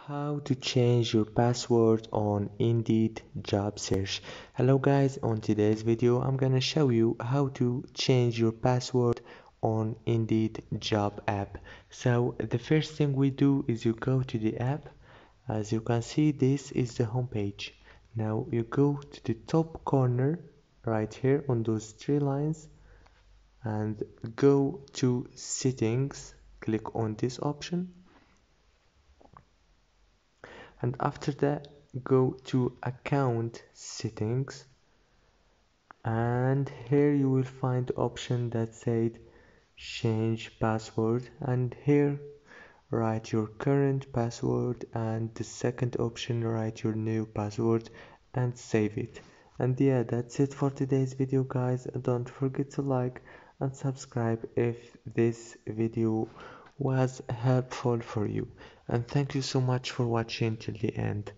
How to change your password on Indeed job search. Hello guys, on today's video I'm gonna show you how to change your password on Indeed job app. So the first thing we do is you go to the app. As you can see, this is the home page. Now you go to the top corner right here on those three lines and go to settings. Click on this option, and after that go to account settings, and here you will find the option that said change password, and here write your current password, and the second option write your new password and save it. And yeah, that's it for today's video guys. Don't forget to like and subscribe if this video was helpful for you, and thank you so much for watching till the end.